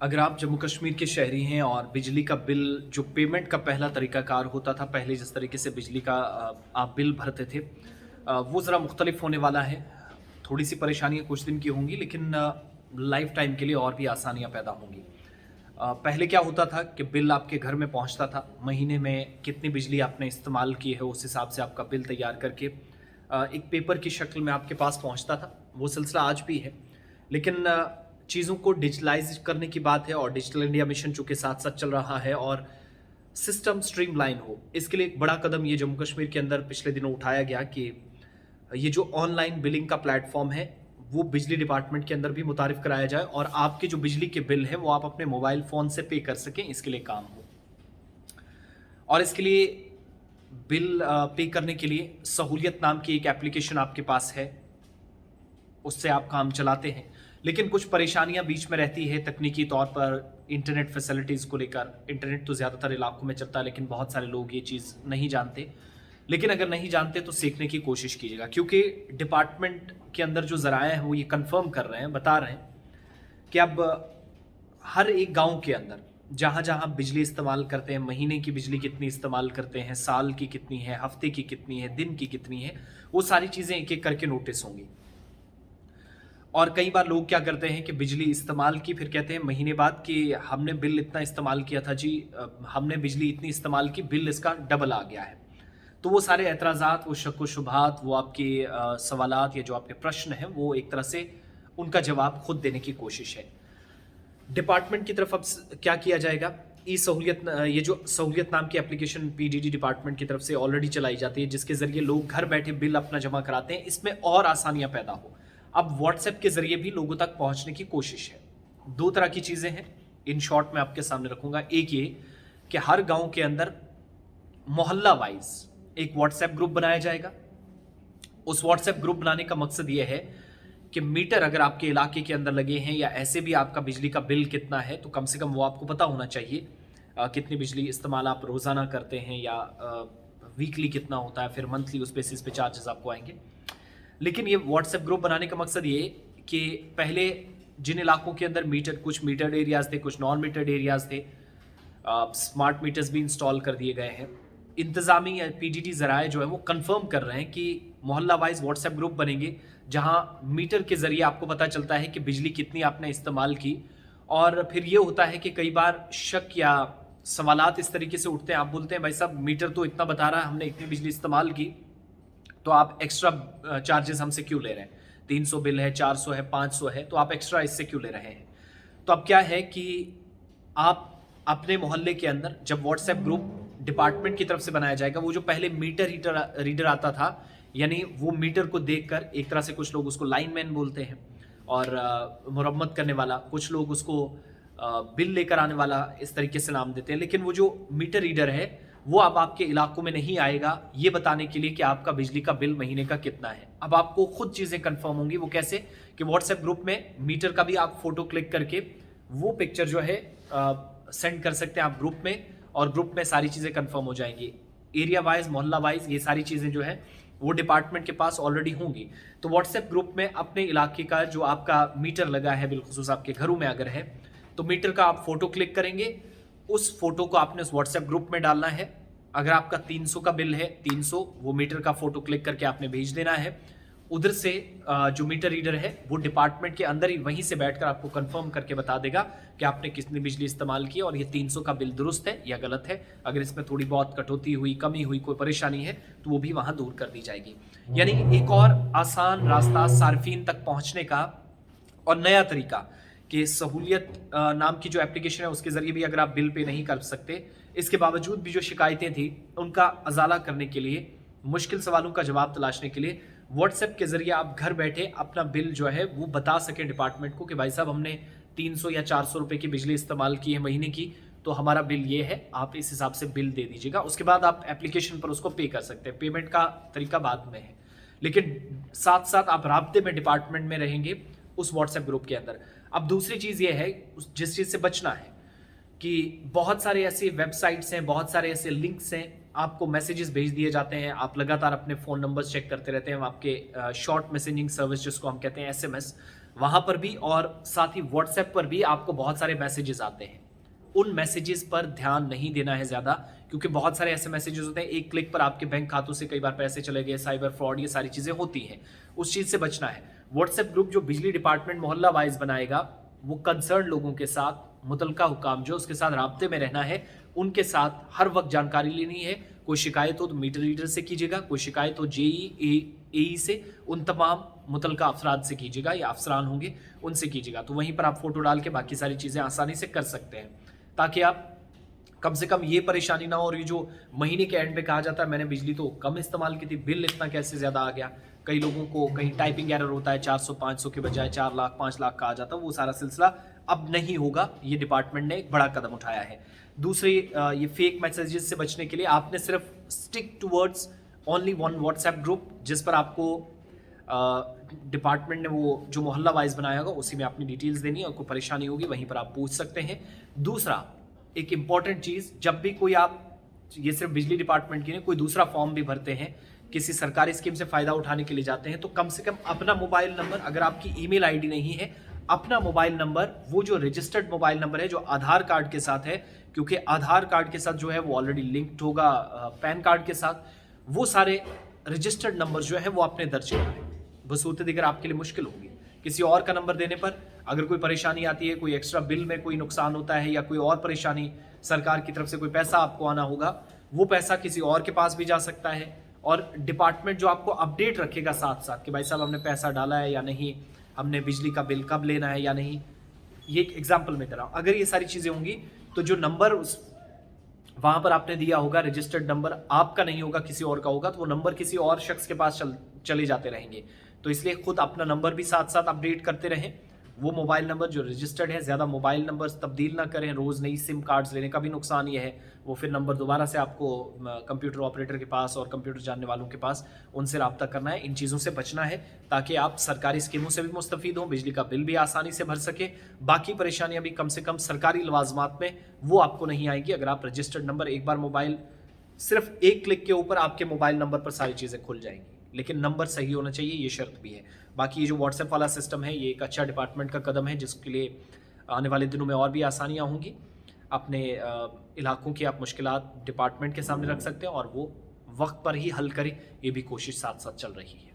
अगर आप जम्मू कश्मीर के शहरी हैं और बिजली का बिल जो पेमेंट का पहला तरीकाकार होता था, पहले जिस तरीके से बिजली का आप बिल भरते थे, वो ज़रा मुख्तलिफ होने वाला है। थोड़ी-सी परेशानियाँ कुछ दिन की होंगी, लेकिन लाइफ़ टाइम के लिए और भी आसानियाँ पैदा होंगी। पहले क्या होता था कि बिल आपके घर में पहुँचता था, महीने में कितनी बिजली आपने इस्तेमाल की है, उस हिसाब से आपका बिल तैयार करके एक पेपर की शक्ल में आपके पास पहुँचता था। वो सिलसिला आज भी है। लेकिन चीज़ों को डिजिटलाइज़ करने की बात है और डिजिटल इंडिया मिशन चूँकि साथ-साथ चल रहा है और सिस्टम स्ट्रीमलाइन हो, इसके लिए एक बड़ा कदम ये जम्मू कश्मीर के अंदर पिछले दिनों उठाया गया कि ये जो ऑनलाइन बिलिंग का प्लेटफ़ॉर्म है, वो बिजली डिपार्टमेंट के अंदर भी मुतारिफ़ कराया जाए और आपके जो बिजली के बिल हैं, वो आप अपने मोबाइल फ़ोन से पे कर सकें, इसके लिए काम हो। और इसके लिए बिल पे करने के लिए सहूलियत नाम की एक एप्लीकेशन आपके पास है, उससे आप काम चलाते हैं। लेकिन कुछ परेशानियाँ बीच में रहती है तकनीकी तौर पर इंटरनेट फैसिलिटीज़ को लेकर। इंटरनेट तो ज़्यादातर इलाकों में चलता है, लेकिन बहुत सारे लोग ये चीज़ नहीं जानते। लेकिन अगर नहीं जानते तो सीखने की कोशिश कीजिएगा, क्योंकि डिपार्टमेंट के अंदर जो ज़राए हैं वो ये कन्फर्म कर रहे हैं, बता रहे हैं कि अब हर एक गाँव के अंदर जहाँ-जहाँ बिजली इस्तेमाल करते हैं, महीने की बिजली कितनी इस्तेमाल करते हैं, साल की कितनी है, हफ्ते की कितनी है, दिन की कितनी है, वो सारी चीज़ें एक-एक करके नोटिस होंगी। और कई बार लोग क्या करते हैं कि बिजली इस्तेमाल की, फिर कहते हैं महीने बाद कि हमने बिल इतना इस्तेमाल किया था जी, हमने बिजली इतनी इस्तेमाल की, बिल इसका डबल आ गया है। तो वो सारे एतराज़ात, वो शक व शुबहात, वो आपके सवालात या जो आपके प्रश्न हैं, वो एक तरह से उनका जवाब खुद देने की कोशिश है। डिपार्टमेंट की तरफ अब क्या किया जाएगा? ई सहूलियत ये जो सहूलियत नाम की एप्लीकेशन पीडीडी डिपार्टमेंट की तरफ से ऑलरेडी चलाई जाती है, जिसके ज़रिए लोग घर बैठे बिल अपना जमा कराते हैं, इसमें और आसानियाँ पैदा हो। अब व्हाट्सएप के ज़रिए भी लोगों तक पहुँचने की कोशिश है। 2 तरह की चीज़ें हैं, इन शॉर्ट मैं आपके सामने रखूँगा। एक ये कि हर गाँव के अंदर मोहल्ला वाइज़ एक व्हाट्सएप ग्रुप बनाया जाएगा। उस व्हाट्सएप ग्रुप बनाने का मकसद ये है कि मीटर अगर आपके इलाके के अंदर लगे हैं या ऐसे भी आपका बिजली का बिल कितना है, तो कम से कम वो आपको पता होना चाहिए। कितनी बिजली इस्तेमाल आप रोज़ाना करते हैं या वीकली कितना होता है, फिर मंथली उस बेसिस पे चार्जेस आपको आएँगे। लेकिन ये व्हाट्सएप ग्रुप बनाने का मकसद ये कि पहले जिन इलाकों के अंदर कुछ मीटर्ड एरियाज़ थे, कुछ नॉन मीटर्ड एरियाज़ थे, स्मार्ट मीटर्स भी इंस्टॉल कर दिए गए हैं। इंतज़ामी या पीडीडी ज़राए जो है वो कंफर्म कर रहे हैं कि मोहल्ला वाइज़ व्हाट्सएप ग्रुप बनेंगे, जहाँ मीटर के ज़रिए आपको पता चलता है कि बिजली कितनी आपने इस्तेमाल की। और फिर ये होता है कि कई बार शक या सवालात इस तरीके से उठते हैं, आप बोलते हैं भाई साहब मीटर तो इतना बता रहा है, हमने इतनी बिजली इस्तेमाल की, तो आप एक्स्ट्रा चार्जेस हमसे क्यों ले रहे हैं? 300 बिल है, 400 है, 500 है, तो आप एक्स्ट्रा इससे क्यों ले रहे हैं? तो अब क्या है कि आप अपने मोहल्ले के अंदर जब व्हाट्सएप ग्रुप डिपार्टमेंट की तरफ से बनाया जाएगा, वो जो पहले मीटर रीडर आता था, यानी वो मीटर को देखकर एक तरह से कुछ लोग उसको लाइनमैन बोलते हैं और मुरम्मत करने वाला, कुछ लोग उसको बिल लेकर आने वाला इस तरीके से नाम देते हैं। लेकिन वो जो मीटर रीडर है, वो अब आपके इलाकों में नहीं आएगा ये बताने के लिए कि आपका बिजली का बिल महीने का कितना है। अब आपको खुद चीज़ें कंफर्म होंगी। वो कैसे? कि व्हाट्सएप ग्रुप में मीटर का भी आप फोटो क्लिक करके वो पिक्चर जो है सेंड कर सकते हैं आप ग्रुप में, और ग्रुप में सारी चीज़ें कंफर्म हो जाएंगी। एरिया वाइज, मोहल्ला वाइज ये सारी चीज़ें जो है वो डिपार्टमेंट के पास ऑलरेडी होंगी। तो व्हाट्सएप ग्रुप में अपने इलाके का जो आपका मीटर लगा है, बिलखुसूस आपके घरों में अगर है, तो मीटर का आप फोटो क्लिक करेंगे, उस फोटो को आपने उस व्हाट्सएप ग्रुप में डालना है। अगर आपका 300 का बिल है, 300 वो मीटर का फोटो क्लिक करके आपने भेज देना है। उधर से जो मीटर रीडर है वो डिपार्टमेंट के अंदर ही वहीं से बैठकर आपको कंफर्म करके बता देगा कि आपने कितनी बिजली इस्तेमाल की और ये 300 का बिल दुरुस्त है या गलत है। अगर इसमें थोड़ी बहुत कटौती हुई, कमी हुई, कोई परेशानी है, तो वो भी वहाँ दूर कर दी जाएगी। यानी एक और आसान रास्ता सार्फिन तक पहुँचने का और नया तरीका कि सहूलियत नाम की जो एप्लीकेशन है उसके ज़रिए भी अगर आप बिल पे नहीं कर सकते, इसके बावजूद भी जो शिकायतें थी उनका अज़ाला करने के लिए, मुश्किल सवालों का जवाब तलाशने के लिए व्हाट्सएप के ज़रिए आप घर बैठे अपना बिल जो है वो बता सकें डिपार्टमेंट को कि भाई साहब हमने 300 या 400 रुपए की बिजली इस्तेमाल की है महीने की, तो हमारा बिल ये है, आप इस हिसाब से बिल दे दीजिएगा। उसके बाद आप एप्लीकेशन पर उसको पे कर सकते हैं। पेमेंट का तरीका बाद में है, लेकिन साथ-साथ आप राब्ते में डिपार्टमेंट में रहेंगे उस व्हाट्सएप ग्रुप के अंदर। अब दूसरी चीज़ ये है, जिस चीज़ से बचना है कि बहुत सारे ऐसे वेबसाइट्स हैं, बहुत सारे ऐसे लिंक्स हैं, आपको मैसेजेस भेज दिए जाते हैं, आप लगातार अपने फ़ोन नंबर्स चेक करते रहते हैं, आपके शॉर्ट मैसेजिंग सर्विस जिसको हम कहते हैं एसएमएस, वहाँ पर भी और साथ ही व्हाट्सएप पर भी आपको बहुत सारे मैसेजेस आते हैं। उन मैसेजेस पर ध्यान नहीं देना है ज़्यादा, क्योंकि बहुत सारे ऐसे मैसेजेस होते हैं, एक क्लिक पर आपके बैंक खातों से कई बार पैसे चले गए, साइबर फ्रॉड, ये सारी चीज़ें होती हैं। उस चीज़ से बचना है। व्हाट्सएप ग्रुप जो बिजली डिपार्टमेंट मोहल्ला वाइज बनाएगा, वो कंसर्न लोगों के साथ, मुतलका हुकाम जो उसके साथ राब्ते में रहना है, उनके साथ हर वक्त जानकारी लेनी है। कोई शिकायत हो तो मीटर रीडर से कीजिएगा, कोई शिकायत हो जेई एई से, उन तमाम मुतलका अफराद से कीजिएगा या अफसरान होंगे उनसे कीजिएगा। तो वहीं पर आप फोटो डाल के बाकी सारी चीज़ें आसानी से कर सकते हैं, ताकि आप कम से कम ये परेशानी ना हो। और ये जो महीने के एंड में कहा जाता है मैंने बिजली तो कम इस्तेमाल की थी, बिल इतना कैसे ज़्यादा आ गया, कई लोगों को कहीं टाइपिंग एरर होता है, 400-500 के बजाय 4 लाख 5 लाख कहा जाता है, वो सारा सिलसिला अब नहीं होगा। ये डिपार्टमेंट ने एक बड़ा कदम उठाया है। दूसरी, ये फेक मैसेजेस से बचने के लिए आपने सिर्फ stick towards only one WhatsApp group, जिस पर आपको डिपार्टमेंट ने वो जो मोहल्ला वाइज बनाया होगा उसी में अपनी डिटेल्स देनी है, और कोई परेशानी होगी वहीं पर आप पूछ सकते हैं। दूसरा, एक इंपॉर्टेंट चीज़, जब भी कोई आप, ये सिर्फ बिजली डिपार्टमेंट की नहीं, कोई दूसरा फॉर्म भी भरते हैं, किसी सरकारी स्कीम से फ़ायदा उठाने के लिए जाते हैं, तो कम से कम अपना मोबाइल नंबर, अगर आपकी ईमेल आईडी नहीं है, अपना मोबाइल नंबर, वो जो रजिस्टर्ड मोबाइल नंबर है जो आधार कार्ड के साथ है, क्योंकि आधार कार्ड के साथ जो है वो ऑलरेडी लिंक्ड होगा पैन कार्ड के साथ, वो सारे रजिस्टर्ड नंबर जो है वो आपने दर्ज कराए। बसूरत दिगर आपके लिए मुश्किल होगी। किसी और का नंबर देने पर अगर कोई परेशानी आती है, कोई एक्स्ट्रा बिल में कोई नुकसान होता है, या कोई और परेशानी, सरकार की तरफ से कोई पैसा आपको आना होगा, वो पैसा किसी और के पास भी जा सकता है। और डिपार्टमेंट जो आपको अपडेट रखेगा साथ साथ कि भाई साहब हमने पैसा डाला है या नहीं, हमने बिजली का बिल कब लेना है या नहीं। ये एक एग्जाम्पल में दे रहा हूँ। अगर ये सारी चीज़ें होंगी तो जो नंबर उस वहाँ पर आपने दिया होगा, रजिस्टर्ड नंबर आपका नहीं होगा, किसी और का होगा, तो वो नंबर किसी और शख्स के पास चले जाते रहेंगे। तो इसलिए खुद अपना नंबर भी साथ साथ अपडेट करते रहें। वो मोबाइल नंबर जो रजिस्टर्ड है, ज़्यादा मोबाइल नंबर तब्दील ना करें, रोज़ नई सिम कार्ड्स लेने का भी नुकसान ये है, वो फिर नंबर दोबारा से आपको कंप्यूटर ऑपरेटर के पास और कंप्यूटर जानने वालों के पास उनसे रब्ता करना है। इन चीज़ों से बचना है ताकि आप सरकारी स्कीमों से भी मुस्तफ़ीद हों, बिजली का बिल भी आसानी से भर सके, बाकी परेशानियाँ भी कम से कम सरकारी लवाजमात में वो आपको नहीं आएंगी। अगर आप रजिस्टर्ड नंबर, एक बार मोबाइल, सिर्फ एक क्लिक के ऊपर आपके मोबाइल नंबर पर सारी चीज़ें खुल जाएंगी, लेकिन नंबर सही होना चाहिए, ये शर्त भी है। बाकी ये जो व्हाट्सएप वाला सिस्टम है, ये एक अच्छा डिपार्टमेंट का कदम है, जिसके लिए आने वाले दिनों में और भी आसानियाँ होंगी। अपने इलाकों की आप मुश्किलात डिपार्टमेंट के सामने रख सकते हैं और वो वक्त पर ही हल करें, ये भी कोशिश साथ साथ चल रही है।